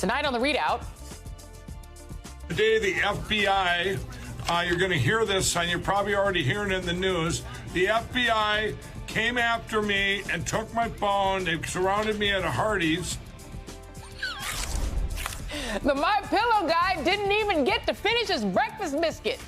Tonight on the ReidOut. Today, the FBI, you're going to hear this, and you're probably already hearing it in the news. The FBI came after me and took my phone. They surrounded me at a Hardees. The MyPillow guy didn't even get to finish his breakfast biscuit.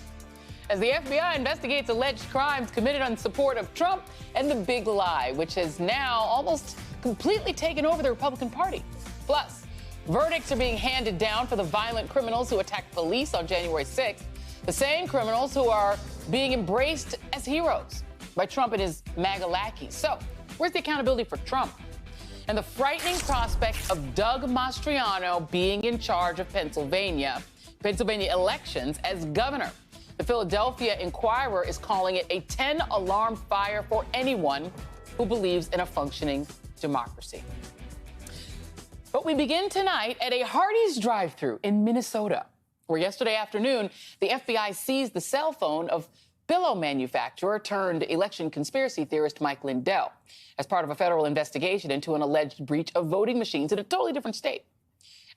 As the FBI investigates alleged crimes committed in support of Trump and the big lie, which has now almost completely taken over the Republican Party. Plus, verdicts are being handed down for the violent criminals who attacked police on January 6th, the same criminals who are being embraced as heroes by Trump and his MAGA lackeys. So, where's the accountability for Trump? And the frightening prospect of Doug Mastriano being in charge of Pennsylvania elections as governor. The Philadelphia Inquirer is calling it a 10-alarm fire for anyone who believes in a functioning democracy. But we begin tonight at a Hardees drive-thru in Minnesota, where yesterday afternoon, the FBI seized the cell phone of pillow manufacturer turned election conspiracy theorist Mike Lindell as part of a federal investigation into an alleged breach of voting machines in a totally different state.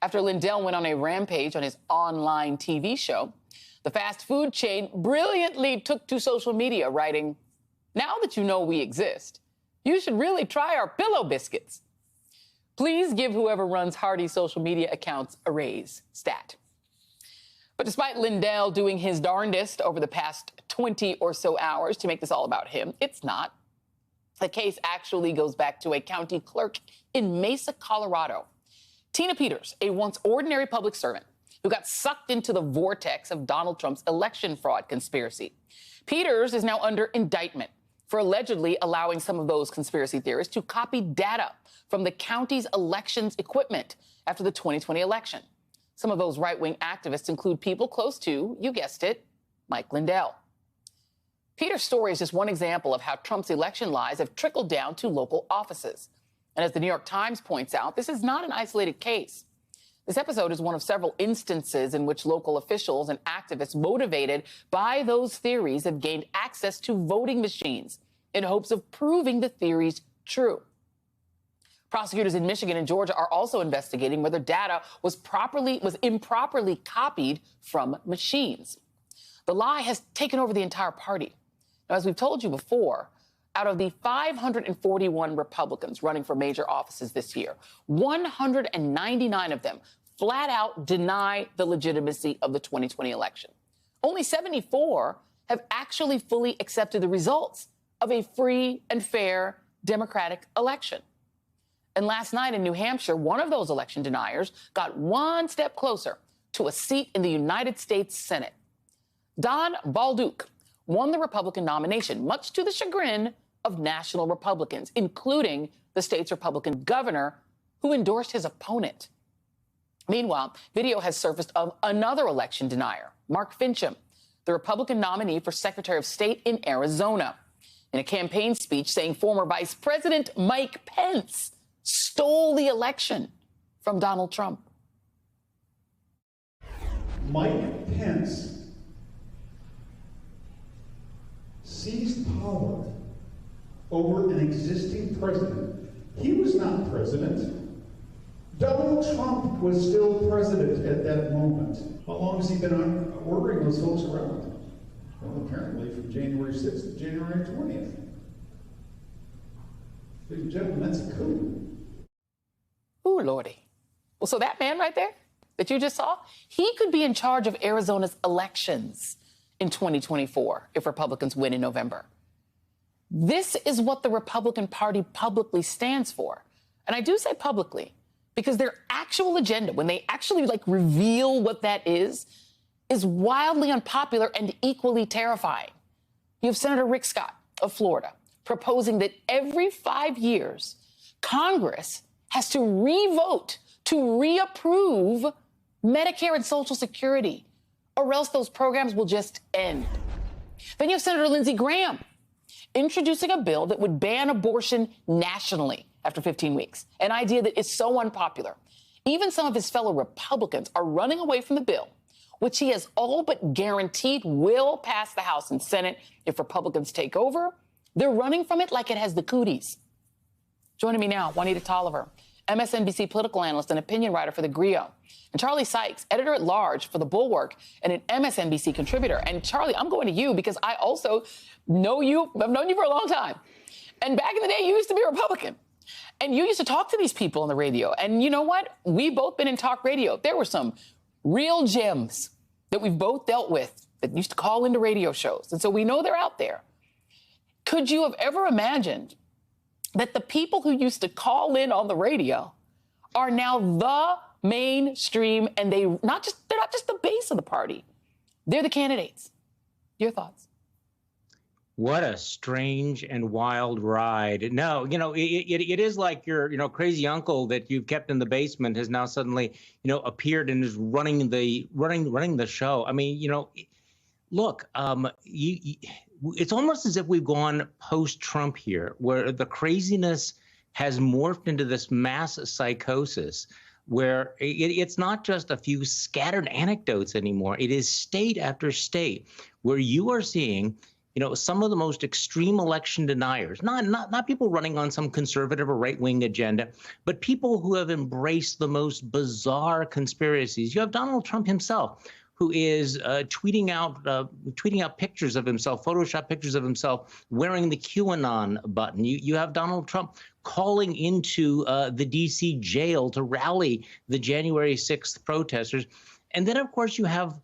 After Lindell went on a rampage on his online TV show, the fast food chain brilliantly took to social media, writing, "Now that you know we exist, you should really try our pillow biscuits. Please give whoever runs Hardees social media accounts a raise." Stat. But despite Lindell doing his darndest over the past 20 or so hours to make this all about him, it's not. The case actually goes back to a county clerk in Mesa, Colorado. Tina Peters, a once ordinary public servant who got sucked into the vortex of Donald Trump's election fraud conspiracy. Peters is now under indictment for allegedly allowing some of those conspiracy theorists to copy data from the county's elections equipment after the 2020 election. Some of those right-wing activists include people close to, you guessed it, Mike Lindell. Peters' story is just one example of how Trump's election lies have trickled down to local offices. And as the New York Times points out, this is not an isolated case. This episode is one of several instances in which local officials and activists motivated by those theories have gained access to voting machines in hopes of proving the theories true. Prosecutors in Michigan and Georgia are also investigating whether data was improperly copied from machines. The lie has taken over the entire party. Now, as we've told you before, out of the 541 Republicans running for major offices this year, 199 of them flat out deny the legitimacy of the 2020 election. Only 74 have actually fully accepted the results of a free and fair democratic election. And last night in New Hampshire, one of those election deniers got one step closer to a seat in the United States Senate. Don Balduke won the Republican nomination, much to the chagrin of national Republicans, including the state's Republican governor, who endorsed his opponent. Meanwhile, video has surfaced of another election denier, Mark Fincham, the Republican nominee for Secretary of State in Arizona, in a campaign speech saying former Vice President Mike Pence stole the election from Donald Trump. Mike Pence seized power over an existing president. He was not president. Donald Trump was still president at that moment. How long has he been ordering those folks around? Well, apparently from January 6th to January 20th. Ladies and gentlemen, that's a coup. Ooh, Lordy. Well, so that man right there that you just saw, he could be in charge of Arizona's elections in 2024 if Republicans win in November. This is what the Republican Party publicly stands for. And I do say publicly because their actual agenda, when they actually reveal what that is wildly unpopular and equally terrifying. You have Senator Rick Scott of Florida proposing that every 5 years, Congress has to re-vote to reapprove Medicare and Social Security, or else those programs will just end. Then you have Senator Lindsey Graham introducing a bill that would ban abortion nationally after 15 weeks, an idea that is so unpopular. Even some of his fellow Republicans are running away from the bill, which he has all but guaranteed will pass the House and Senate if Republicans take over. They're running from it like it has the cooties. Joining me now, Juanita Tolliver, MSNBC political analyst and opinion writer for The Griot, and Charlie Sykes, editor-at-large for The Bulwark and an MSNBC contributor. And Charlie, I'm going to you because I also know you. I've known you for a long time. And back in the day, you used to be a Republican. And you used to talk to these people on the radio. And you know what? We've both been in talk radio. There were some real gems that we've both dealt with that used to call into radio shows. And so we know they're out there. Could you have ever imagined that the people who used to call in on the radio are now the mainstream, and they're not just the base of the party, they're the candidates? Your thoughts? What a strange and wild ride. No, it is like your, crazy uncle that you've kept in the basement has now suddenly, appeared and is running the show. I mean, look, it's almost as if we've gone post-Trump here, where the craziness has morphed into this mass psychosis, where it's not just a few scattered anecdotes anymore. It is state after state where you are seeing some of the most extreme election deniers, not people running on some conservative or right-wing agenda, but people who have embraced the most bizarre conspiracies. You have Donald Trump himself, who is tweeting out pictures of himself, Photoshop pictures of himself wearing the QAnon button. You have Donald Trump calling into the D.C. jail to rally the January 6th protesters. And then, of course, you have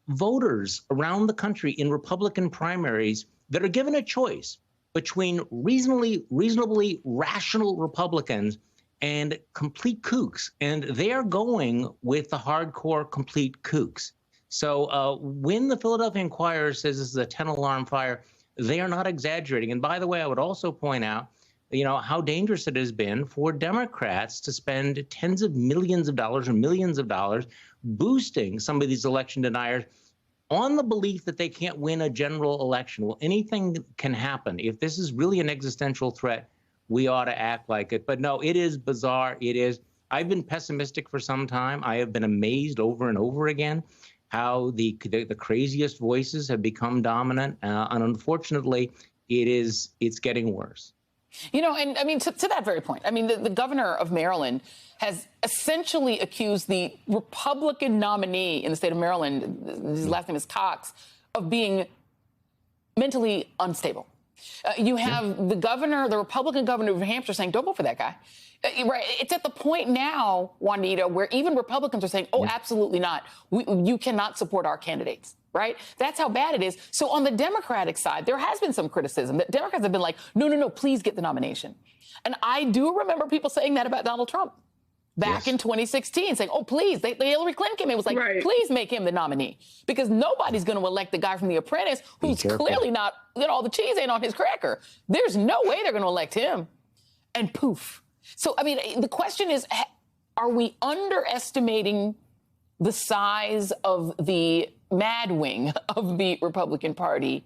voters around the country in Republican primaries that are given a choice between reasonably rational Republicans and complete kooks, and they are going with the hardcore complete kooks. So when the Philadelphia Inquirer says this is a 10-alarm fire, they are not exaggerating. And by the way, I would also point out, how dangerous it has been for Democrats to spend tens of millions of dollars or millions of dollars boosting some of these election deniers on the belief that they can't win a general election. Well, anything can happen. If this is really an existential threat, we ought to act like it. But no, it is bizarre. It is. I've been pessimistic for some time. I have been amazed over and over again how the craziest voices have become dominant. And unfortunately, it's getting worse. And I mean, to that very point, I mean, the governor of Maryland has essentially accused the Republican nominee in the state of Maryland, his last name is Cox, of being mentally unstable. You have the Republican governor of New Hampshire saying, don't vote for that guy. Right. It's at the point now, Juanita, where even Republicans are saying, oh, absolutely not. You cannot support our candidates. Right. That's how bad it is. So on the Democratic side, there has been some criticism that Democrats have been like, no, please get the nomination. And I do remember people saying that about Donald Trump back in 2016, saying, oh, please. Hillary Clinton came in and was like, please make him the nominee, because nobody's going to elect the guy from The Apprentice who's clearly not, all the cheese ain't on his cracker. There's no way they're going to elect him. And poof. So, I mean, the question is, are we underestimating the size of the mad wing of the Republican Party?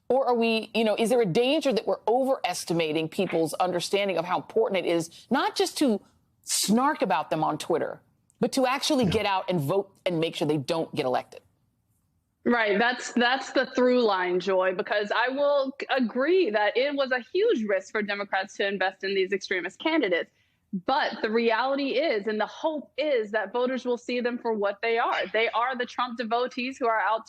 Or are we, is there a danger that we're overestimating people's understanding of how important it is, not just to snark about them on Twitter, but to actually get out and vote and make sure they don't get elected? Right. That's the through line, Joy, because I will agree that it was a huge risk for Democrats to invest in these extremist candidates. But the reality is, and the hope is, that voters will see them for what they are. They are the Trump devotees who are out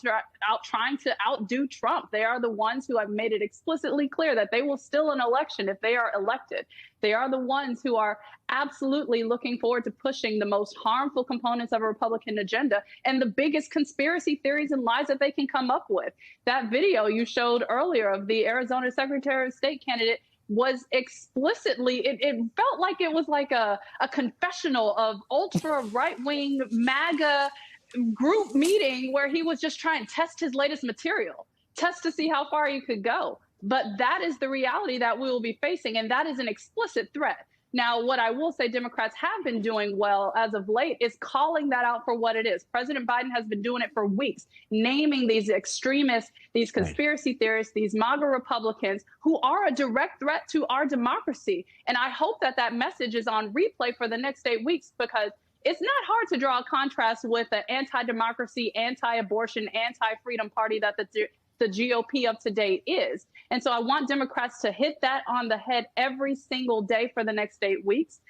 trying to outdo Trump. They are the ones who have made it explicitly clear that they will steal an election if they are elected. They are the ones who are absolutely looking forward to pushing the most harmful components of a Republican agenda and the biggest conspiracy theories and lies that they can come up with. That video you showed earlier of the Arizona Secretary of State candidate was explicitly, it felt like it was like a confessional of ultra right-wing MAGA group meeting where he was just trying to test his latest material, test to see how far you could go. But that is the reality that we will be facing, and that is an explicit threat. Now, what I will say Democrats have been doing well as of late is calling that out for what it is. President Biden has been doing it for weeks, naming these extremists, these conspiracy theorists, these MAGA Republicans who are a direct threat to our democracy. And I hope that that message is on replay for the next 8 weeks, because it's not hard to draw a contrast with the anti-democracy, anti-abortion, anti-freedom party that the the GOP of today is. And so I want Democrats to hit that on the head every single day for the next 8 weeks,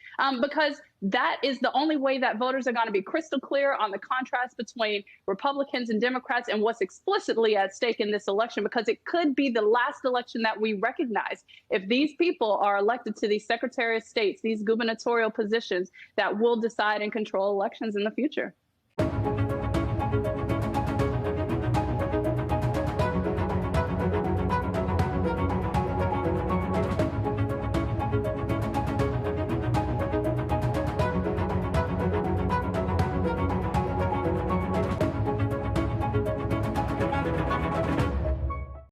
because that is the only way that voters are going to be crystal clear on the contrast between Republicans and Democrats and what's explicitly at stake in this election, because it could be the last election that we recognize if these people are elected to these Secretary of States, these gubernatorial positions that will decide and control elections in the future.